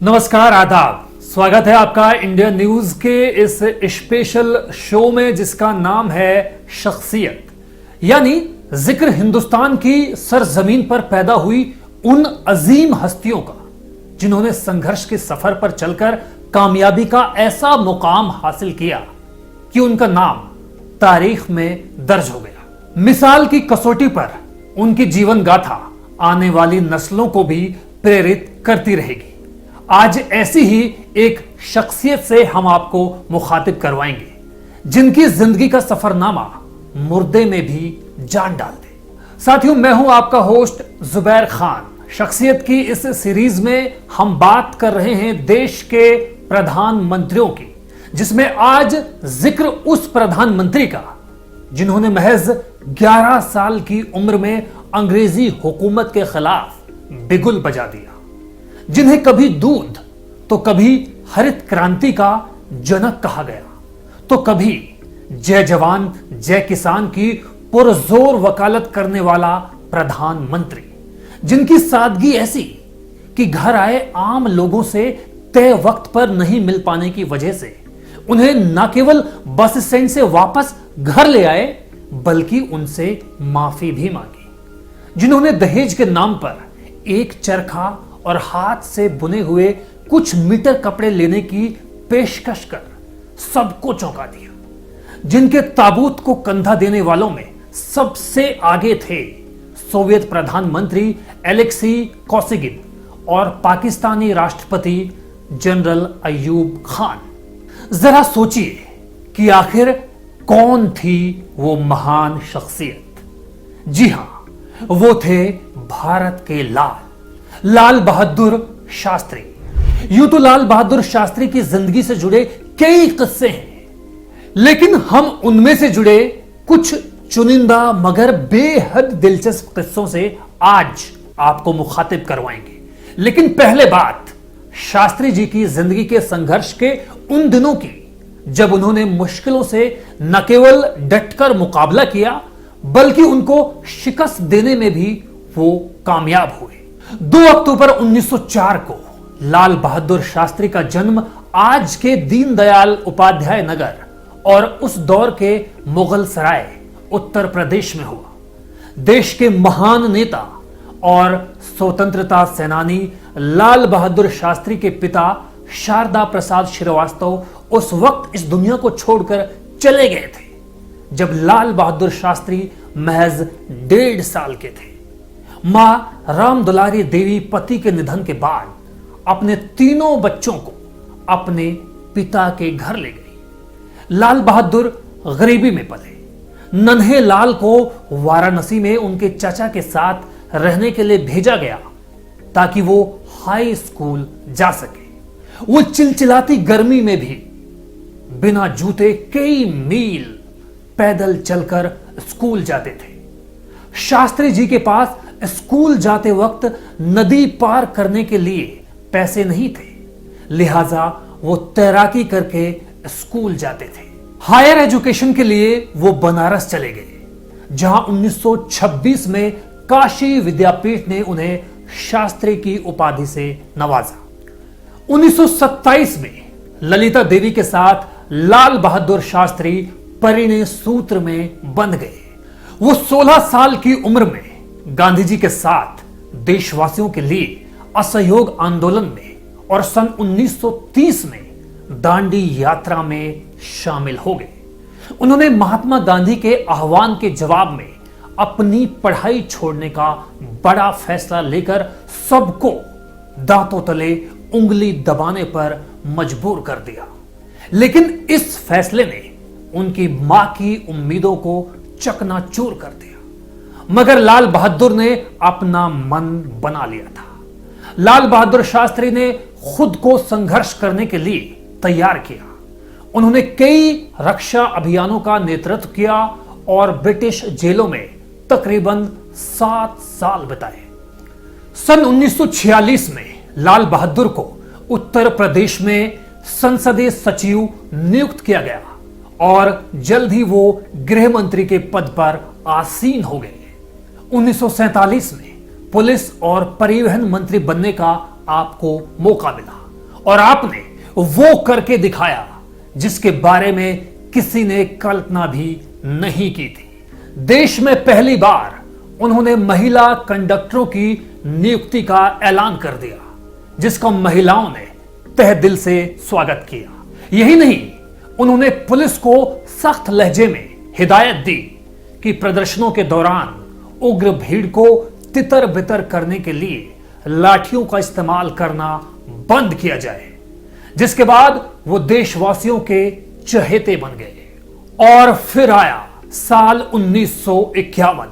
नमस्कार, आदाब। स्वागत है आपका इंडियन न्यूज के इस स्पेशल शो में जिसका नाम है शख्सियत, यानी जिक्र हिंदुस्तान की सरजमीन पर पैदा हुई उन अजीम हस्तियों का जिन्होंने संघर्ष के सफर पर चलकर कामयाबी का ऐसा मुकाम हासिल किया कि उनका नाम तारीख में दर्ज हो गया। मिसाल की कसौटी पर उनकी जीवन गाथा आने वाली नस्लों को भी प्रेरित करती रहेगी। आज ऐसी ही एक शख्सियत से हम आपको मुखातिब करवाएंगे जिनकी जिंदगी का सफरनामा मुर्दे में भी जान डाल दे। साथियों, मैं हूं आपका होस्ट जुबैर खान। शख्सियत की इस सीरीज में हम बात कर रहे हैं देश के प्रधानमंत्रियों की, जिसमें आज जिक्र उस प्रधानमंत्री का जिन्होंने महज 11 साल की उम्र में अंग्रेजी हुकूमत के खिलाफ बिगुल बजा दिया, जिन्हें कभी दूध तो कभी हरित क्रांति का जनक कहा गया, तो कभी जय जवान जय किसान की पुरजोर वकालत करने वाला प्रधानमंत्री, जिनकी सादगी ऐसी कि घर आए आम लोगों से तय वक्त पर नहीं मिल पाने की वजह से उन्हें न केवल बस स्टैंड से वापस घर ले आए बल्कि उनसे माफी भी मांगी, जिन्होंने दहेज के नाम पर एक चरखा और हाथ से बुने हुए कुछ मीटर कपड़े लेने की पेशकश कर सबको चौंका दिया, जिनके ताबूत को कंधा देने वालों में सबसे आगे थे सोवियत प्रधानमंत्री एलेक्सी कोसिगिन और पाकिस्तानी राष्ट्रपति जनरल अयूब खान। जरा सोचिए कि आखिर कौन थी वो महान शख्सियत। जी हां, वो थे भारत के लाल बहादुर शास्त्री। यूं तो लाल बहादुर शास्त्री की जिंदगी से जुड़े कई किस्से हैं, लेकिन हम उनमें से जुड़े कुछ चुनिंदा मगर बेहद दिलचस्प किस्सों से आज आपको मुखातिब करवाएंगे। लेकिन पहले बात शास्त्री जी की जिंदगी के संघर्ष के उन दिनों की, जब उन्होंने मुश्किलों से न केवल डटकर मुकाबला किया बल्कि उनको शिकस्त देने में भी वो कामयाब हुए। 2 अक्टूबर 1904 को लाल बहादुर शास्त्री का जन्म आज के दीनदयाल उपाध्याय नगर और उस दौर के मुगल सराय उत्तर प्रदेश में हुआ। देश के महान नेता और स्वतंत्रता सेनानी लाल बहादुर शास्त्री के पिता शारदा प्रसाद श्रीवास्तव उस वक्त इस दुनिया को छोड़कर चले गए थे जब लाल बहादुर शास्त्री महज 1.5 साल के थे। मां राम दुलारी देवी पति के निधन के बाद अपने तीनों बच्चों को अपने पिता के घर ले गई। लाल बहादुर गरीबी में पले। नन्हे लाल को वाराणसी में उनके चाचा के साथ रहने के लिए भेजा गया ताकि वो हाई स्कूल जा सके। वो चिलचिलाती गर्मी में भी बिना जूते कई मील पैदल चलकर स्कूल जाते थे। शास्त्री जी के पास स्कूल जाते वक्त नदी पार करने के लिए पैसे नहीं थे, लिहाजा वो तैराकी करके स्कूल जाते थे। हायर एजुकेशन के लिए वो बनारस चले गए, जहां 1926 में काशी विद्यापीठ ने उन्हें शास्त्री की उपाधि से नवाजा। 1927 में ललिता देवी के साथ लाल बहादुर शास्त्री परिणय सूत्र में बंध गए। वो 16 साल की उम्र में गांधी जी के साथ देशवासियों के लिए असहयोग आंदोलन में और सन 1930 में दांडी यात्रा में शामिल हो गए। उन्होंने महात्मा गांधी के आह्वान के जवाब में अपनी पढ़ाई छोड़ने का बड़ा फैसला लेकर सबको दांतों तले उंगली दबाने पर मजबूर कर दिया। लेकिन इस फैसले ने उनकी मां की उम्मीदों को चकनाचूर कर दिया। मगर लाल बहादुर ने अपना मन बना लिया था। लाल बहादुर शास्त्री ने खुद को संघर्ष करने के लिए तैयार किया। उन्होंने कई रक्षा अभियानों का नेतृत्व किया और ब्रिटिश जेलों में तकरीबन 7 साल बिताए। सन 1946 में लाल बहादुर को उत्तर प्रदेश में संसदीय सचिव नियुक्त किया गया और जल्द ही वो गृह मंत्री के पद पर आसीन हो गए। 1947 में पुलिस और परिवहन मंत्री बनने का आपको मौका मिला। और आपने वो करके दिखाया जिसके बारे में किसी ने कल्पना भी नहीं की थी। देश में पहली बार उन्होंने महिला कंडक्टरों की नियुक्ति का ऐलान कर दिया, जिसका महिलाओं ने तहे दिल से स्वागत किया। यही नहीं, उन्होंने पुलिस को सख्त लहजे में हिदायत दी कि प्रदर्शनों के दौरान उग्र भीड़ को तितर बितर करने के लिए लाठियों का इस्तेमाल करना बंद किया जाए, जिसके बाद वो देशवासियों के चहेते बन गए। और फिर आया साल 1951,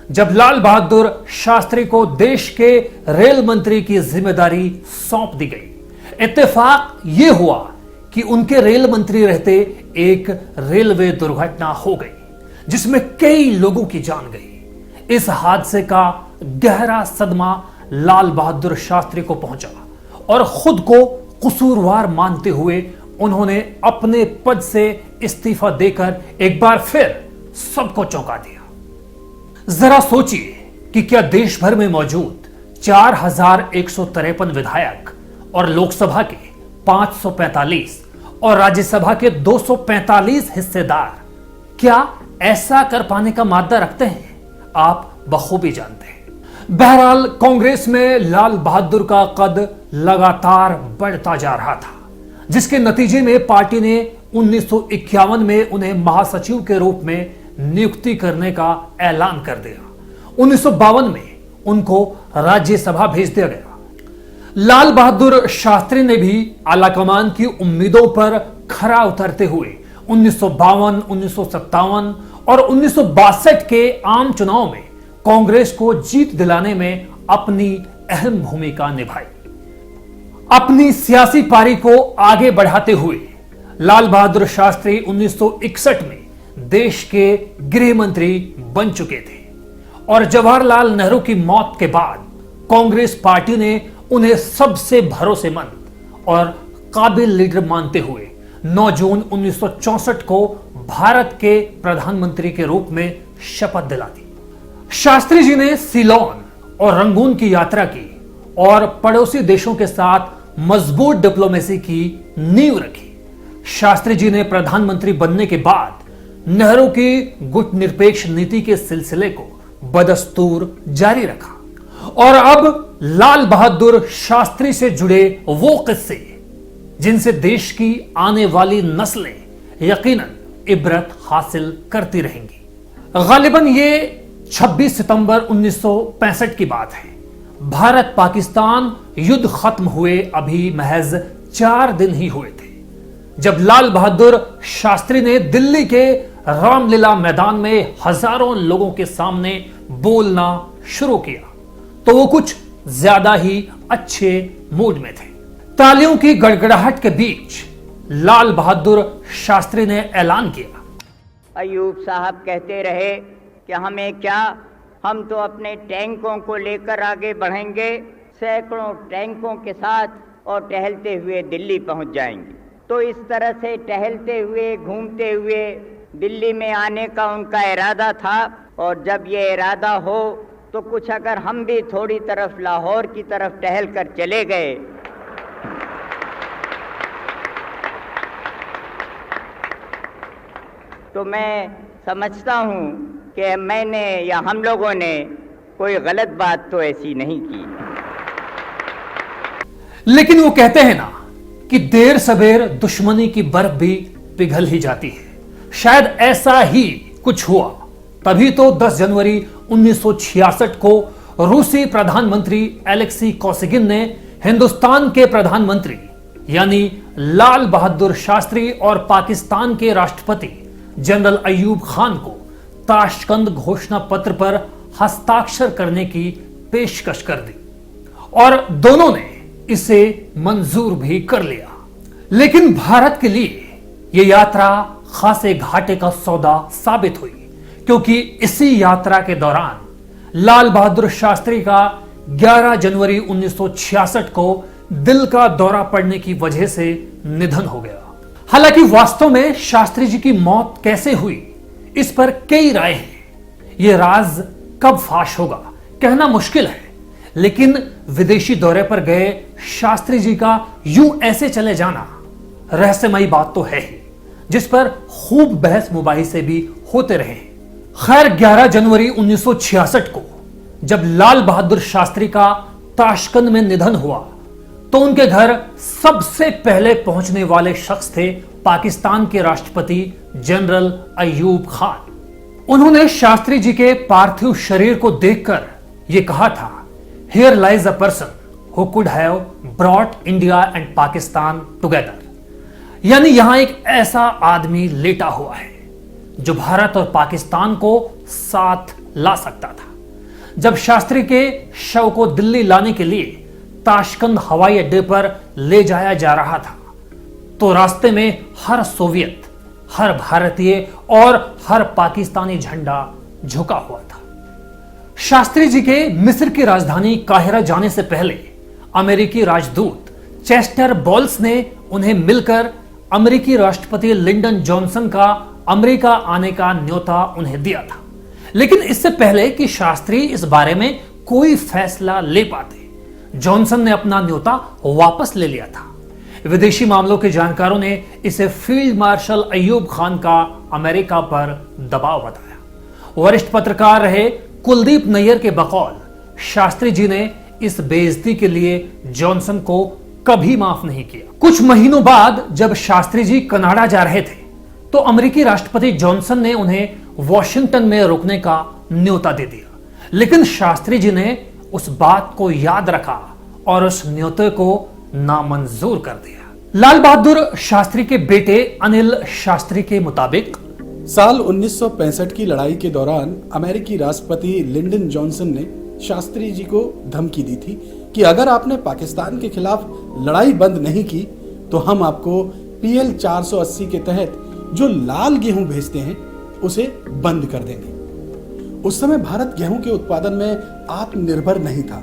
जब लाल बहादुर शास्त्री को देश के रेल मंत्री की जिम्मेदारी सौंप दी गई। इत्तेफाक यह हुआ कि उनके रेल मंत्री रहते एक रेलवे दुर्घटना हो गई, जिसमें कई लोगों की जान गई। इस हादसे का गहरा सदमा लाल बहादुर शास्त्री को पहुंचा और खुद को कसूरवार मानते हुए उन्होंने अपने पद से इस्तीफा देकर एक बार फिर सबको चौंका दिया। जरा सोचिए कि क्या देश भर में मौजूद 4153 विधायक और लोकसभा के 545 और राज्यसभा के 245 हिस्सेदार क्या ऐसा कर पाने का मादा रखते हैं? आप बखूबी जानते हैं। बहरहाल कांग्रेस में लाल बहादुर का कद लगातार बढ़ता जा रहा था, जिसके नतीजे में पार्टी ने 1951 में उन्हें महासचिव के रूप में नियुक्ति करने का ऐलान कर दिया। 1952 में उनको राज्यसभा भेज दिया गया। लाल बहादुर शास्त्री ने भी आलाकमान की उम्मीदों पर खरा उतरते हुए 1952, 1957 और 1962 के आम चुनाव में कांग्रेस को जीत दिलाने में अपनी अहम भूमिका निभाई। अपनी सियासी पारी को आगे बढ़ाते हुए लाल बहादुर शास्त्री 1961 में देश के गृह मंत्री बन चुके थे और जवाहरलाल नेहरू की मौत के बाद कांग्रेस पार्टी ने उन्हें सबसे भरोसेमंद और काबिल लीडर मानते हुए 9 जून 1964 को भारत के प्रधानमंत्री के रूप में शपथ दिला दी। शास्त्री जी ने सीलोन और रंगून की यात्रा की और पड़ोसी देशों के साथ मजबूत डिप्लोमेसी की नींव रखी। शास्त्री जी ने प्रधानमंत्री बनने के बाद नेहरू की गुटनिरपेक्ष नीति के सिलसिले को बदस्तूर जारी रखा और अब लाल बहादुर शास्त्री से जुड़े वो किस्से जिनसे देश की आने वाली नस्लें यकीनन इबरत हासिल करती रहेंगी। गालिबन ये 26 सितंबर 1965 की बात है। भारत पाकिस्तान युद्ध खत्म हुए अभी महज 4 दिन ही हुए थे जब लाल बहादुर शास्त्री ने दिल्ली के रामलीला मैदान में हजारों लोगों के सामने बोलना शुरू किया तो वो कुछ ज्यादा ही अच्छे मूड में थे। तालियों की गड़गड़ाहट के बीच लाल बहादुर शास्त्री ने ऐलान किया। अयूब साहब कहते रहे कि हमें क्या, हम तो अपने टैंकों को लेकर आगे बढ़ेंगे, सैकड़ों टैंकों के साथ और टहलते हुए दिल्ली पहुंच जाएंगे। तो इस तरह से टहलते हुए घूमते हुए दिल्ली में आने का उनका इरादा था और जब ये इरादा हो तो कुछ अगर हम भी थोड़ी तरफ लाहौर की तरफ टहल कर चले गए तो मैं समझता हूँ कि मैंने या हम लोगों ने कोई गलत बात तो ऐसी नहीं की। लेकिन वो कहते हैं ना कि देर सवेर दुश्मनी की बर्फ भी पिघल ही जाती है। शायद ऐसा ही कुछ हुआ, तभी तो 10 जनवरी 1966 को रूसी प्रधानमंत्री एलेक्सी कोसिगिन ने हिंदुस्तान के प्रधानमंत्री यानी लाल बहादुर शास्त्री और पाकिस्तान के राष्ट्रपति जनरल अयूब खान को ताशकंद घोषणा पत्र पर हस्ताक्षर करने की पेशकश कर दी और दोनों ने इसे मंजूर भी कर लिया। लेकिन भारत के लिए यह यात्रा खासे घाटे का सौदा साबित हुई, क्योंकि इसी यात्रा के दौरान लाल बहादुर शास्त्री का 11 जनवरी 1966 को दिल का दौरा पड़ने की वजह से निधन हो गया। हालांकि वास्तव में शास्त्री जी की मौत कैसे हुई, इस पर कई राय हैं। यह राज कब फाश होगा कहना मुश्किल है, लेकिन विदेशी दौरे पर गए शास्त्री जी का यूं ऐसे चले जाना रहस्यमयी बात तो है ही, जिस पर खूब बहस मुबाहिसे भी होते रहे। खैर 11 जनवरी 1966 को जब लाल बहादुर शास्त्री का ताशकंद में निधन हुआ तो उनके घर सबसे पहले पहुंचने वाले शख्स थे पाकिस्तान के राष्ट्रपति जनरल अयूब खान। उन्होंने शास्त्री जी के पार्थिव शरीर को देखकर यह कहा था, here lies a person who could have brought India and Pakistan together. यानी यहां एक ऐसा आदमी लेटा हुआ है जो भारत और पाकिस्तान को साथ ला सकता था। जब शास्त्री के शव को दिल्ली लाने के लिए ताशकंद हवाई अड्डे पर ले जाया जा रहा था तो रास्ते में हर सोवियत, हर भारतीय और हर पाकिस्तानी झंडा झुका हुआ था। शास्त्री जी के मिस्र की राजधानी काहिरा जाने से पहले अमेरिकी राजदूत चेस्टर बॉल्स ने उन्हें मिलकर अमेरिकी राष्ट्रपति लिंडन जॉनसन का अमेरिका आने का न्योता उन्हें दिया था। लेकिन इससे पहले कि शास्त्री इस बारे में कोई फैसला ले पाते, जॉनसन ने अपना न्योता वापस ले लिया था। विदेशी मामलों के जानकारों ने इसे फील्ड मार्शल अयूब खान का अमेरिका पर दबाव बताया। वरिष्ठ पत्रकार रहे कुलदीप नैयर के बकौल शास्त्री जी ने इस बेइज्जती के लिए जॉनसन को कभी माफ नहीं किया। कुछ महीनों बाद जब शास्त्री जी कनाडा जा रहे थे तो अमेरिकी राष्ट्रपति जॉनसन ने उन्हें वॉशिंगटन में रुकने का न्योता दे दिया, लेकिन शास्त्री जी ने उस बात को याद रखा और उस न्योते को नामंजूर कर दिया। लाल बहादुर शास्त्री के बेटे अनिल शास्त्री के मुताबिक साल 1965 की लड़ाई के दौरान अमेरिकी राष्ट्रपति लिंडन जॉनसन ने शास्त्री जी को धमकी दी थी कि अगर आपने पाकिस्तान के खिलाफ लड़ाई बंद नहीं की तो हम आपको PL 480 के तहत जो लाल गेहूं भेजते हैं उसे बंद कर देंगे। उस समय भारत गेहूं के उत्पादन में आत्मनिर्भर नहीं था।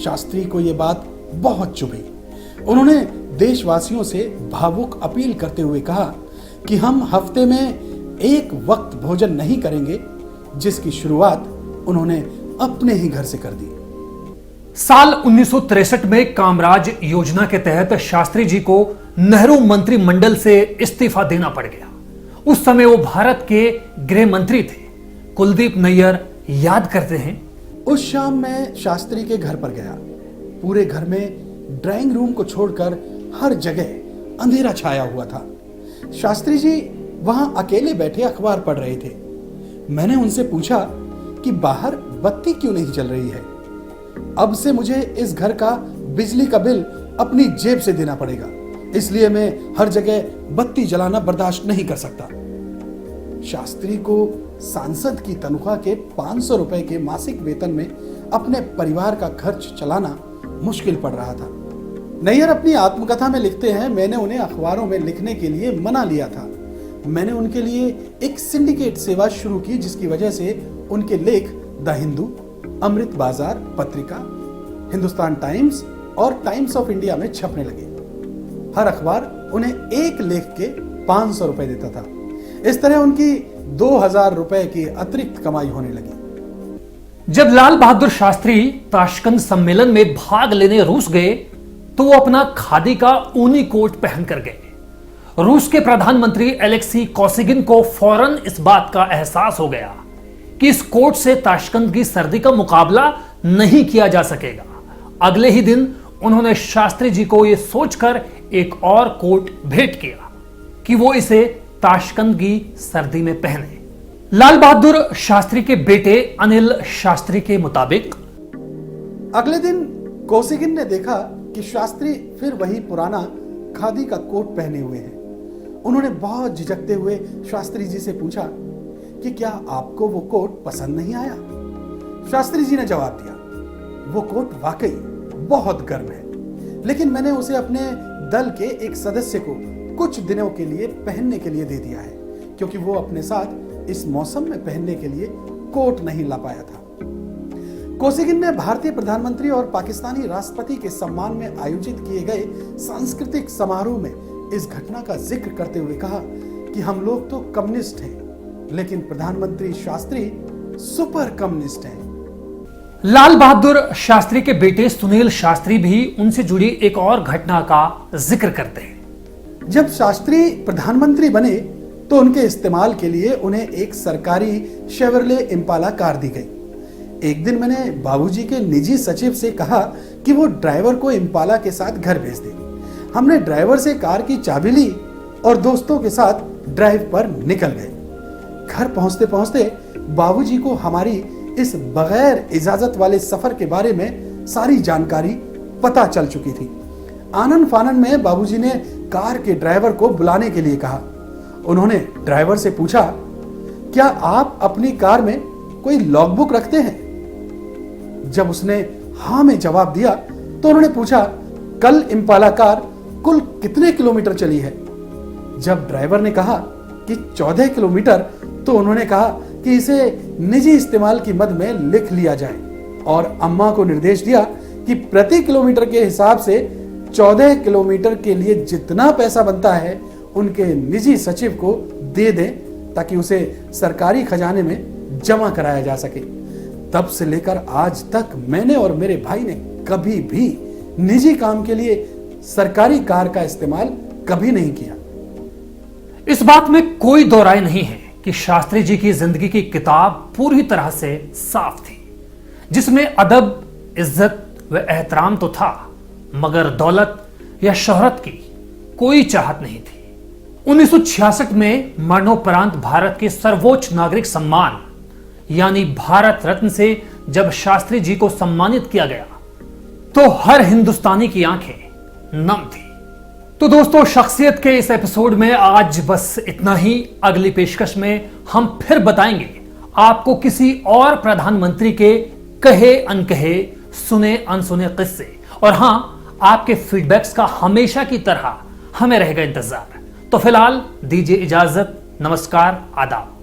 शास्त्री को यह बात बहुत चुभी। उन्होंने देशवासियों से भावुक अपील करते हुए कहा कि हम हफ्ते में एक वक्त भोजन नहीं करेंगे, जिसकी शुरुआत उन्होंने अपने ही घर से कर दी। साल 1963 में कामराज योजना के तहत शास्त्री जी को नेहरू मंत्रिमंडल से इस्तीफा देना पड़ गया। उस समय वो भारत के गृह मंत्री थे। कुलदीप नैयर याद करते हैं, उस शाम मैं शास्त्री के घर पर गया। पूरे घर में ड्राइंग रूम को छोड़कर हर जगह अंधेरा छाया हुआ था। शास्त्री जी वहां अकेले बैठे अखबार पढ़ रहे थे। मैंने उनसे पूछा कि बाहर बत्ती क्यों नहीं चल रही है। अब से मुझे इस घर का बिजली का बिल अपनी जेब से देना पड़ेगा, इसलिए मैं हर जगह बत्ती जलाना बर्दाश्त नहीं कर सकता। शास्त्री को सांसद की तनख्वाह के 500 रुपए के मासिक वेतन में अपने परिवार का खर्च चलाना मुश्किल पड़ रहा था। नैयर अपनी आत्मकथा में लिखते हैं, मैंने उन्हें अखबारों में लिखने के लिए मना लिया था। मैंने उनके लिए एक सिंडिकेट सेवा शुरू की, जिसकी वजह से उनके लेख द हिंदू, अमृत बाजार पत्रिका, हिंदुस्तान टाइम्स और टाइम्स ऑफ इंडिया में छपने लगे। हर अखबार उन्हें एक लेख के 500 रुपए देता था। इस तरह उनकी 2000 रुपए की अतिरिक्त कमाई होने लगी। जब लाल बहादुर शास्त्री ताशकंद सम्मेलन में भाग लेने रूस गए तो वो अपना खादी का ऊनी कोट पहनकर गए। रूस के प्रधानमंत्री एलेक्सी कोसिगिन को फौरन इस बात का एहसास हो गया कि इस कोट से ताशकंद की सर्दी का मुकाबला नहीं किया जा सकेगा। अगले ही दिन उन्होंने शास्त्री जी को यह सोचकर एक और कोट भेंट किया कि वो इसे ताशकंद की सर्दी में पहने। लाल बहादुर शास्त्री के बेटे अनिल शास्त्री के मुताबिक अगले दिन कोसिगिन ने देखा कि शास्त्री फिर वही पुराना खादी का कोट पहने हुए हैं। उन्होंने बहुत झिझकते हुए शास्त्री जी से पूछा कि क्या आपको वो कोट पसंद नहीं आया। शास्त्री जी ने जवाब दिया, वो कोट वाकई बहुत गर्म है, लेकिन मैंने उसे अपने दल के एक सदस्य को कुछ दिनों के लिए पहनने के लिए दे दिया है, क्योंकि वो अपने साथ इस मौसम में पहनने के लिए कोट नहीं ला पाया था। कोसिगिन ने भारतीय प्रधानमंत्री और पाकिस्तानी राष्ट्रपति के सम्मान में आयोजित किए गए सांस्कृतिक समारोह में इस घटना का जिक्र करते हुए कहा कि हम लोग तो कम्युनिस्ट हैं, लेकिन प्रधानमंत्री शास्त्री सुपर कम्युनिस्ट हैं। लाल बहादुर शास्त्री के बेटे सुनील शास्त्री भी उनसे जुड़ी एक और घटना का जिक्र करते हैं। जब शास्त्री प्रधानमंत्री बने तो उनके इस्तेमाल के लिए उन्हें एक सरकारी शेवरले इम्पाला कार दी गई। एक दिन मैंने बाबूजी के निजी सचिव से कहा कि वो ड्राइवर को इम्पाला के साथ घर भेज दे। हमने ड्राइवर से कार की चाबी ली और दोस्तों के साथ ड्राइव पर निकल गए। घर पहुंचते पहुंचते बाबूजी को हमारी इस बगैर इजाजत वाले सफर के बारे में सारी जानकारी पता चल चुकी थी। आनन फानन में बाबूजी ने कार के ड्राइवर को बुलाने के लिए कहा। उन्होंने ड्राइवर से पूछा, क्या आप अपनी कार में कोई लॉगबुक रखते हैं? जब उसने हाँ में जवाब दिया तो उन्होंने पूछा, कल इम्पाला कार कुल कितने किलोमीटर चली है? जब ड्राइवर ने कहा कि 14 किलोमीटर तो उन्होंने कहा कि इसे निजी इस्तेमाल की मद में लिख लिया जाए और अम्मा को निर्देश दिया कि प्रति किलोमीटर के हिसाब से 14 किलोमीटर के लिए जितना पैसा बनता है उनके निजी सचिव को दे दें ताकि उसे सरकारी खजाने में जमा कराया जा सके। तब से लेकर आज तक मैंने और मेरे भाई ने कभी भी निजी काम के लिए सरकारी कार का इस्तेमाल कभी नहीं किया। इस बात में कोई दो राय नहीं है कि शास्त्री जी की जिंदगी की किताब पूरी तरह से साफ थी, जिसमें अदब, इज्जत व एहतराम तो था, मगर दौलत या शोहरत की कोई चाहत नहीं थी। 1966 में मरणोपरांत भारत के सर्वोच्च नागरिक सम्मान यानी भारत रत्न से जब शास्त्री जी को सम्मानित किया गया तो हर हिंदुस्तानी की आंखें नम थी। तो दोस्तों, शख्सियत के इस एपिसोड में आज बस इतना ही। अगली पेशकश में हम फिर बताएंगे आपको किसी और प्रधानमंत्री के कहे अनकहे, सुने अनसुने किस्से। और हां, आपके फीडबैक्स का हमेशा की तरह हमें रहेगा इंतजार। तो फिलहाल दीजिए इजाजत। नमस्कार, आदाब।